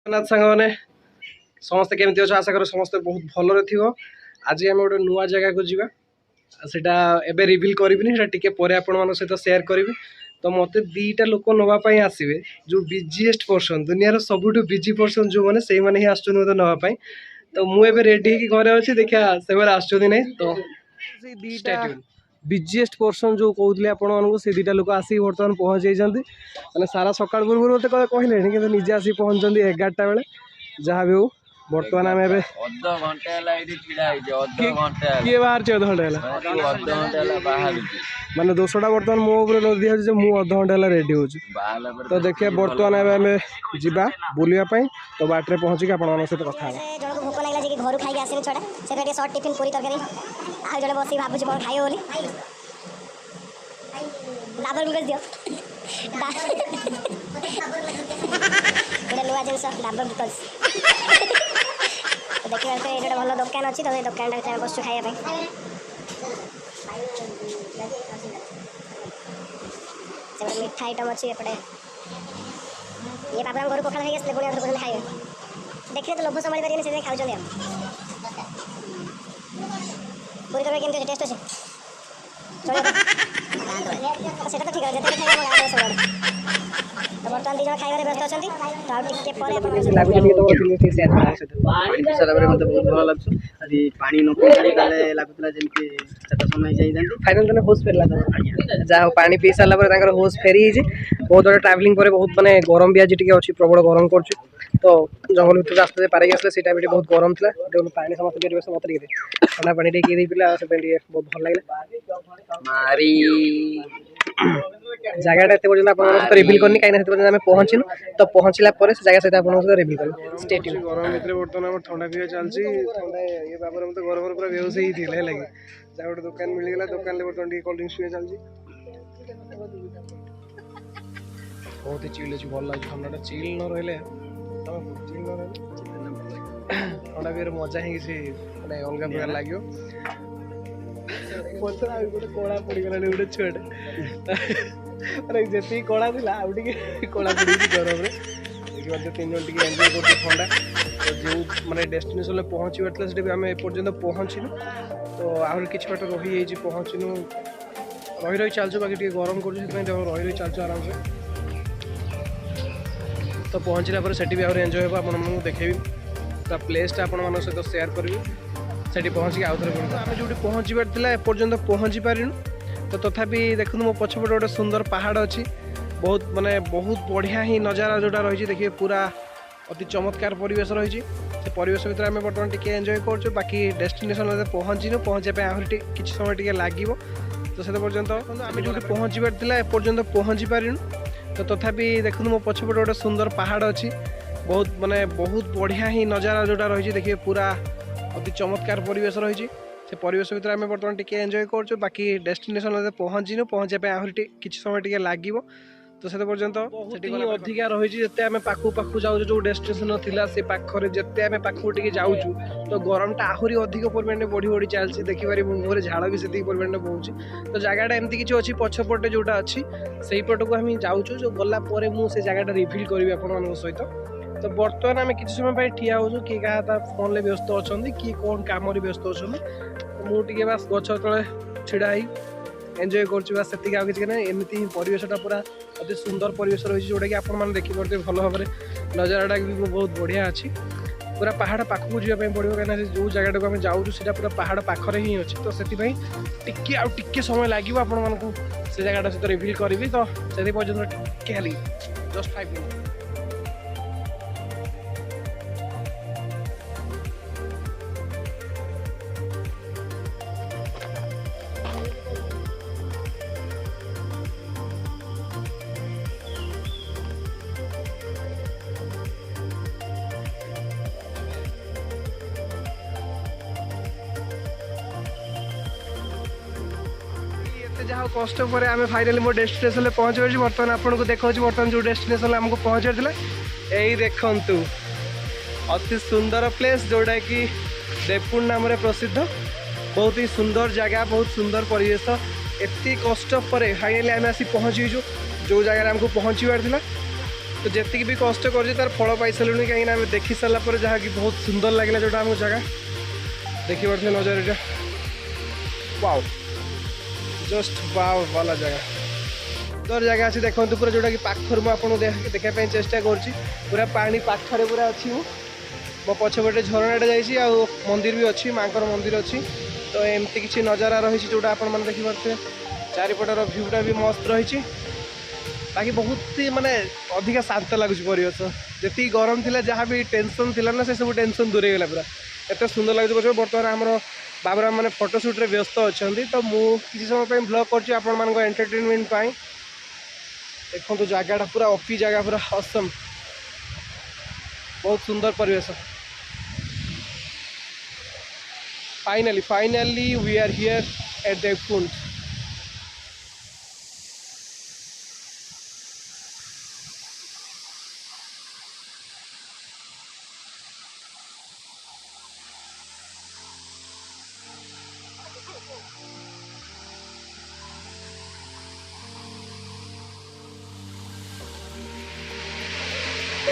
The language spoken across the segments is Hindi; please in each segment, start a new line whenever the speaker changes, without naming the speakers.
जगन्नाथ सांग मैंने समस्ते केमती अच्छे आशा कर समस्ते बहुत भलरे थी। आज आम गोटे नुआ जगह को जीवा सेटा एबे रिवील करी टे आपण सहित सेयार करी। तो मत दीटा लोक नापी आसवे जो बिजीएस्ट पर्सन दुनिया सबुठ बिजी पर्सन जो मैंने से मैंने ही आसुन मत नापी। तो मुझे रेडी हो घरे अच्छी देखा से आसुँच नहीं। तो दीटा बिजीएस्ट पर्सन जो कहते आपको से दीटा लोक आसिक बर्तमान पहुँच जाती मैंने सारा सकाल पूर्व मत कहले कि निजे आसिक पहुँचती 11टा बेले जहाँ भी हो। बर्तमान आम किए बाहर अधघंटे माने दोषटा बर्तमान मो लदी मुझे अधघंटे रेडी हो। तो देखिए बर्तमान आम जा बुलापी तो बाटे पहुँचिक आप सहित कथा
भोक लगे घर खाई आस छुआ से सर्ट टिफिन पूरी तरकारी आज जो बस भावुँ कौन खाइब बोली डाबर ग्लुकोज दियो नुआ जिन डाबर ग्लुकोज तो देखिए ये भल दुकान अच्छी। तो दुकान बस खाइबा मीठा आइटम अच्छी एपटे ये बाबा घर पखाड़ खाई आसते पुणी खाइबे देखिए तो लोभ संभाली पारे से खाऊ पूरी तरह केमती टेस्ट अच्छे से तो ठीक है जिते खाइबा सब तो बर्तमान दीज खाइबार व्यस्त अच्छा तो आगे
बहुत भल लगे अभी पानी न लगुला जमी चटा समय जाइए
फाइनाल होश फेरला जहाँ पानी पी सारा होश फेरी बहुत बड़े ट्रावेलिंग पर बहुत माने गरम भी आज टी अच्छी प्रबल गरम कर तो जंगल भर रास्ते पारे आसले से बहुत गरम था पानी समस्त परिवेश मत ठंडा पानी टे पिला से बहुत भल लगे मारी जगह पर्यटन आप रिविल करनी कहीं आम पहुँचनु तो पहुँचला जगह सहित आप रिविल कर गरम भर बर्तमान ठंडा पीवा चलती ठंडा ये बाबर मतलब गरम पूरा बेहोश ही थी लगे जहाँ गोटे दुकान मिलगला दुकान बर्तमान कोल्ड ड्रिंक्स पीवा चलती बहुत ही चिल अच्छी भल लगे ठंडा चिल न रही ठंडा पीर मजा ही मैंने अलग प्रकार लगे गोटे कला पड़गला गोटे छुआटे मैंने जी कला था आगे कला पड़ी गरम देखिए 3 जन टी एंजय कर ठंडा तो जो मैंने डेस्टिनेशन में पहुँचवार से आम एपर्यंत पहुँचनु तो आहरी कि बाट रही पहुँचनु रही चलचु बाकी गरम कर रही चलचु आराम से तो पहुँचला से भी एंजय हो आपको देखेबी तो प्लेसटा आपण सहित सेयार करी से पहुँचिक आउ थे आम जो पहुँचार एपर्यंत पहुँची पारिनु तो तथापि देखो मो पछपटे गोटे सुंदर पहाड़ अच्छी बहुत माने बहुत बढ़िया ही नजारा जोटा रही देखिए पूरा अति चमत्कार परिवेश रही से परिवेश भितर आम बर्तमान टी एंजय कर बाकी डेस्टिनेशन पहुँचनु पहुँचा आहरी किसी समय टी लगे तो से पर्यंत आम जो पहुँचार एपर्यंत पहुँची पारिनु तो तथापि देखो मो पछपटे गोटे सुंदर पहाड़ अच्छी बहुत माने बहुत बढ़िया ही नजारा जोटा रही देखिए पूरा अति चमत्कार परिवेश रही से परिवेश भितर आम बर्तमान टी एंजय कर बाकी डेस्टिनेशन पहुँचनु पहुँचा आहरी किसी समय टी लगे तो से पर्यंत अधिका रही जिते आम पाखु पाखु जाऊँ जो डेस्टिनेशन थिला से पाखरे जिते आम पाखु टी जाऊँ तो गरमटा आहरी अधिक परिमाण बढ़ी बढ़ी चलती देखिपारे मुहर झाड़ भी से परिमाण बहु तो जगहटा एमती किसी अच्छी पछपटे जोटा अच्छी से पट को आम जाऊँ जो गलापर मुझे जगहटा रिविल करी आप सहित। तो बर्तमान आम कि समय ठिया हो किए क्या फोन में व्यस्त अच्छा किए कौन कम व्यस्त अच्छा मुझे बास गच तले ढड़ा एंजय करती आगे किसी ना एमती परिवेशटा पूरा अति सुंदर परिवेश रही जोटा कि आपने देखिपे भल भाव नजाराटा भी बहुत बढ़िया अच्छी पूरा पहाड़ पाखक जावाई पड़ो कहीं जो जगह को जाऊँ पूरा पहाड़ पाखरे ही अच्छी तो से टिके समय लगे आपको से जगह सहित रिविल करी तो से पर्यटन टिके जस्ट 5 मिनट जहाँ कष्ट पर आम फाइनाली मो डेस्टिनेशन पहुँच गए बर्तमान आपको देखा बर्तमान जो डेस्टिनेशन आमको पहुँचार यही देखु अति सुंदर प्लेस जोटा कि देवपुर नाम प्रसिद्ध बहुत ही सुंदर जगह बहुत सुंदर परिवेश एत कष्ट पर फाइनाली आम आसी पहुँचीचु जो जगह आमको पहुँचार तो जी भी कष्ट कर तार फल पाई सारे कहीं देखी सारापर जहाँ कि बहुत सुंदर लगे जोटा आम जगह देखी पारे नजर यहाँ वाओ जस्ट वाओ वाला जगह सुंदर जगह अच्छी देखो पूरा जोटा कि पाखर मुझे देखा चेष्टा कर पूरा पानी पाखरे पूरा अच्छी मो पछपटे झरनाटे जा मंदिर भी अच्छी माँ मंदिर अच्छी तो एमती किसी नजारा रही जोटा आपण देखिपे चारिपटर भ्यूटा भी मस्त रही बाकी बहुत ही माने अधिक शांत लगुच परिवेश जी गरम थी जहाँ भी टेंशन थी ना से सब टेंशन दूरे गला पूरा एत सुंदर लगे बर्तमान आम बाबरा मैंने फोटोशूट रे व्यस्त अच्छा तो मुझे समय ब्लॉग कर एंटरटेनमेंट देखो तो जगह पूरा ऑफी जगह पूरा असम बहुत सुंदर परिवेश finally we are here at Devkund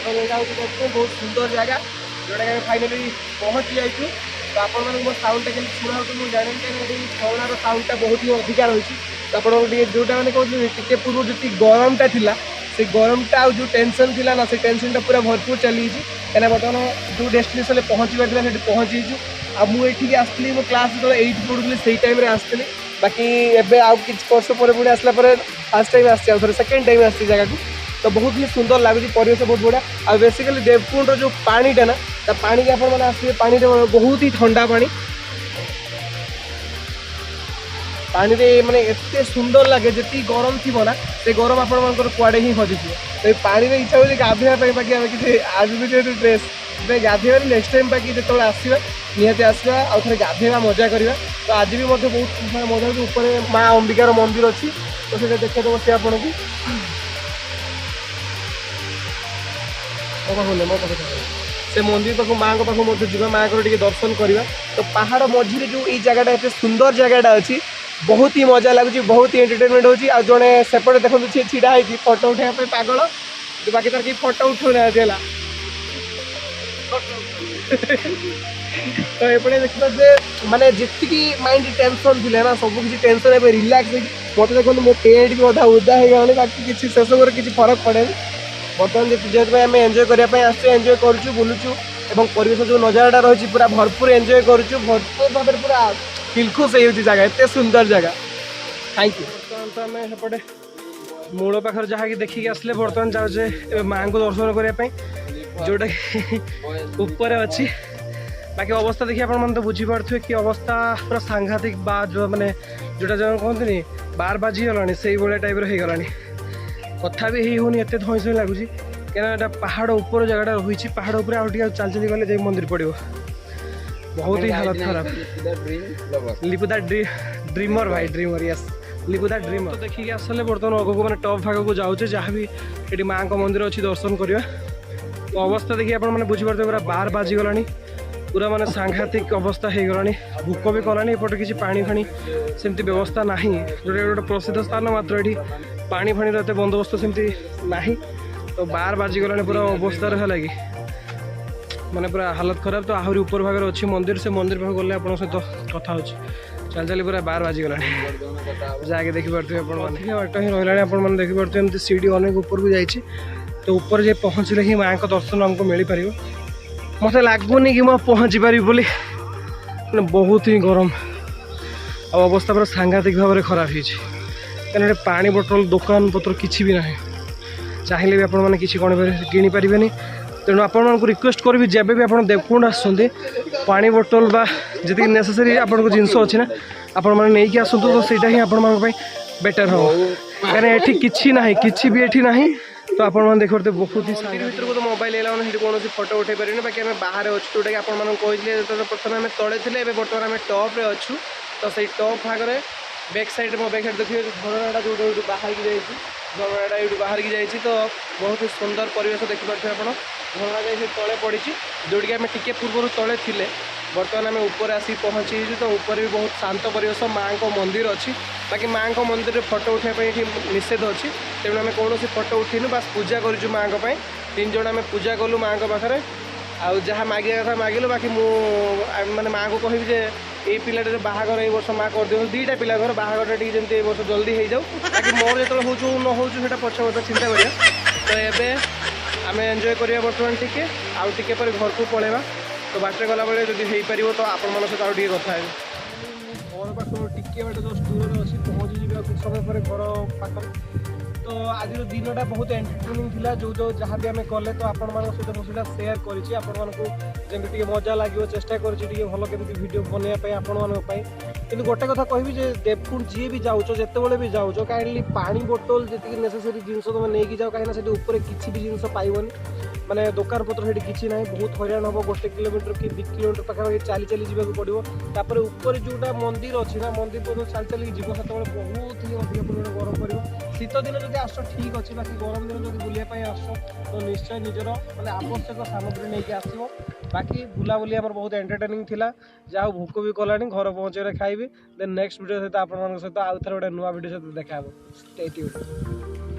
देखो बहुत सुंदर जगह जोटा कि फाइनाली पहुँची जाइए तो आप साउंडटा के शुणा मुझे जानी छवनार साउंडटा बहुत ही अधिका रही तो आप जोटा मैंने कहते पूर्व जी गरमटा था से गरमटा जो टेंशन थी ना से टेंशनटा पूरा भरपूर चली कहीं बर्तमान जो डेस्टिनेशन पहुँचबार था पहुँची मुझे आसली मो क्लास जो 8 पढ़ुली से टाइम आसती बाकी एवं आउ कि वर्ष पर आसला फास्ट टाइम आस सेकेंड टाइम आस जगह को तो बहुत ही सुंदर लगुच परिवेश बहुत बढ़िया आ बेसिकली देवकुंड जो पानीटा ना पानी के आप आसवे पानी बहुत ही ठंडा पानी रे माने एते सुंदर लगे जी गरम थी ना से गरम आपर कुआड़े ही हजि तो ये पानी में इच्छा हो गाधोवा बाकी आम कि आज भी जेहतु ड्रेस गाधोवा नेक्स्ट टाइम बाकी जो आसवा निहती आसवा आउ थे गाधोवा मजा करवा तो आज भी बहुत मजा ऊपर माँ अंबिकार मंदिर अच्छी तो से देखते बस आपन को से मंदिर पाख माँ पाख जा माँ को दर्शन करवा तो पहाड़ मझे जो ये जगहटा एत सुंदर जगहटा अच्छी बहुत ही मजा लगुच बहुत ही एंटरटेनमेंट होची आ जड़े सेपटे देखो सी छिड़ा है फोटो उठाई पागल बाकी तार कि फोटो उठौना तो एपटे देखिए माने जी माइंड टेंशन थी ना सब किसी टेंशन ए रिलैक्स मत देखो मो पेट भी अधा उदा हो बाकी किसी सेसब किसी फरक पड़े बर्तमान जेहेतु आम एंजय करने एंजय करुँ बुलुचु एवं परिवेश जो नजाराटा रही पूरा भरपूर एंजय करुँ भरपूर भाव में पूरा फिलखुश हो जगह एत सुंदर जगह थैंक यू बर्तमान तो आम सेपटे मूल पाखर जहाँ कि देखिए आसले बर्तमान जाऊे माँ को दर्शन करने जोटा ऊपर अच्छी बाकी अवस्था देखिए आप तो बुझीपे कि अवस्था पूरा सांघातिक जो मैंने जोटा जो कहते बार बाजी गलानी से भाया टाइप होगला कथा भी होनी एत धई धई लगुच क्या पहाड़ ऊपर जगह रही पहाड़ उपर आउ चल चल गले मंदिर पड़ो बहुत ही हालत खराब लिपुदा ड्रीमर भाई ड्रीमर यस लिपुदा ड्रीमर तो देखिए आसले बर्तमान अगक मैंने टप भाग को जाऊे जहाँ भी ये माँ का मंदिर अच्छी दर्शन करवा तो अवस्था देखिए आप बुझीपारे पूरा बार बाजीगला पूरा माने सांघातिक अवस्था हो गलानी भूक भी कलानी एपटे किसी पानी फाणी सेमती व्यवस्था ना जोटा गोटे प्रसिद्ध स्थान मात्र ये पानी फाणी एत बंदोबस्त सेमती ना तो बार बाजीगला पूरा अवस्था है लगी माने पूरा हालत खराब तो आहरी ऊपर भाग अच्छी मंदिर से मंदिर पाख गले आप सहित कथा हो चल चली पूरा बार बाजीगला जाके देखिपे बाट ही रहा आप देखिपे सीढ़ी अनेक ऊपर को जाइए तो ऊपर जे पहुँचले ही माँ का दर्शन आमको मिल पार मत लगुनि कि पहुँची पारि बोली बहुत ही गरम आ अवस्था पूरा सांघातिक भाव में खराब हो पानी बोतल दुकान पत्र किसी भी ना चाहिए भी आपण किसी कौन किनी पारे तेणु आपण रिक्वेस्ट करी जब भी आप देवकुंड आसते पानी बोतल बा जी नेसेसरी आपको जिनस अच्छी ना आपण मैंने नहीं आसतु तो सहीटा ही आपण बेटर हम कहीं ये किसी ना किसी भी ये ना तो आप देखते बहुत ही भर को तो मोबाइल एलाउन कौन फोटो उठे पारे बाकी आम बाहर अच्छे जोटा कि आपको प्रथम आम तले थे बर्तमान आम टप्रे अच्छू तो से टप भाग में बैक साइड मो बैक साइड देखिए झरनाटा जो बाहर की जाइए ଝରଣାଟା ଏଇଠୁ ବାହାରିକି ଯାଇଛି ତ ବହୁତ ହି ସୁନ୍ଦର ପରିବେଶ ଦେଖିପାରୁଥିବେ ଆପଣ। ଝରଣା ଯାଇ ସେ ତଳେ ପଡ଼ିଛି ଯେଉଁଠିକି ଆମେ ଟିକେ ପୂର୍ବରୁ ତଳେ ଥିଲେ। ବର୍ତ୍ତମାନ ଆମେ ଉପରେ ଆସିକି ପହଞ୍ଚିଛୁ ତ ଉପରେ ବି ବହୁତ ଶାନ୍ତ ପରିବେଶ, ମାଆଙ୍କ ମନ୍ଦିର ଅଛି। ବାକି ମାଆଙ୍କ ମନ୍ଦିରରେ ଫଟୋ ଉଠାଇବା ପାଇଁ ଏଠି ନିଷେଧ ଅଛି, ତେଣୁ ଆମେ କୌଣସି ଫଟୋ ଉଠେଇନୁ, ବାସ୍ ପୂଜା କରିଛୁ ମାଆଙ୍କ ପାଇଁ। 3 ଜଣ ଆମେ ପୂଜା କଲୁ ମାଆଙ୍କ ପାଖରେ, ଆଉ ଯାହା ମାଗିବା କଥା ମାଗିଲୁ। ବାକି ମୁଁ ମାନେ ମାଆଙ୍କୁ କହିବି ଯେ ଏଇ ପିଲାଟାର ବାହାଘର ଏଇ ବର୍ଷ ମାଆ କରିଦିଅନ୍ତୁ, 2ଟା ପିଲାଙ୍କର ବାହାଘରଟା ଟିକେ ଯେମିତି ଏଇ ବର୍ଷ ଜଲ୍ଦି ହେଇଯାଉ। ବାକି ମୋର ଯେତେବେଳେ ହେଉଛୁ ନ ହେଉଛୁ ସେଇଟା ପଛ କଥା ଚିନ୍ତା କରିବା। ତ ଏବେ ଆମେ ଏନ୍ଜୟ କରିବା ବର୍ତ୍ତମାନ ଟିକେ, ଆଉ ଟିକେ ପରେ ଘରକୁ ପଳେଇବା। ତ ବାଟରେ ଗଲାବେଳେ ଯଦି ହେଇପାରିବ ତ ଆପଣମାନଙ୍କ ସହିତ ଆଉ ଟିକେ କଥା ହେବି। ଘର ପାଖରୁ ଟିକେ ବାଟ ଜଷ୍ଟ ଦୂରରେ ଅଛି, ପହଞ୍ଚିଯିବି ଆଉ କିଛି ସମୟ ପରେ ଘର ପାଖରେ। ତ ଆଜିର ଦିନଟା ବହୁତ ଏଣ୍ଟରଟେନିଂ ଥିଲା। ଯେଉଁ ଯାହା ବି ଆମେ କଲେ ତ ଆପଣମାନଙ୍କ ସହିତ ମୁଁ ସେଇଟା ସେୟାର କରିଛି। ଆପଣମାନଙ୍କୁ ଯେମିତି ଟିକେ ମଜା ଲାଗିବ ଚେଷ୍ଟା କରିଛି ଟିକେ ଭଲ କେମିତି ଭିଡ଼ିଓ ବନେଇବା ପାଇଁ ଆପଣମାନଙ୍କ ପାଇଁ। କିନ୍ତୁ ଗୋଟେ କଥା କହିବି ଯେ ଦେବକୁଣ୍ଡ ଯିଏ ବି ଯାଉଛ, ଯେତେବେଳେ ବି ଯାଉଛ, କାଇଣ୍ଡଲି ପାଣି ବୋଟଲ ଯେତିକି ନେସେସରି ଜିନିଷ ତୁମେ ନେଇକି ଯାଅ, କାହିଁକିନା ସେଠି ଉପରେ କିଛି ବି ଜିନିଷ ପାଇବନି। ମାନେ ଦୋକାନ ପତ୍ର ସେଠି କିଛି ନାହିଁ, ବହୁତ ହଇରାଣ ହେବ। 1 କିଲୋମିଟର କି 2 କିଲୋମିଟର ପାଖାପାଖି ଚାଲି ଚାଲି ଯିବାକୁ ପଡ଼ିବ। ତାପରେ ଉପରେ ଯେଉଁଟା ମନ୍ଦିର ଅଛି ନା, ମନ୍ଦିର ପର୍ଯ୍ୟନ୍ତ ଚାଲି ଚାଲିକି ଯିବ, ସେତେବେଳେ ବହୁତ ହିଁ ଅଧିକ ପରିମାଣରେ ଗରମ କରିବ। ଶୀତ ଦିନ ଯଦି ଆସ ଠିକ୍ ଅଛି, ବାକି ଗରମ ଦିନ ଯଦି ବୁଲିବା ପାଇଁ ଆସ ତ ନିଶ୍ଚୟ ନିଜର ମାନେ ଆବଶ୍ୟକ ସାମଗ୍ରୀ ନେଇକି ଆସିବ। ବାକି ବୁଲାବୁଲି ଆମର ବହୁତ ଏଣ୍ଟରଟେନିଂ ଥିଲା। ଯାହା ହଉ ଭୋକ ବି କଲାଣି, ଘର ପହଞ୍ଚିବାରେ ଖାଇବି। ଦେନ୍ ନେକ୍ସଟ ଭିଡ଼ିଓ ସହିତ ଆପଣମାନଙ୍କ ସହିତ ଆଉ ଥରେ ଗୋଟେ ନୂଆ ଭିଡ଼ିଓ ସହିତ ଦେଖା ହେବ। Stay tune.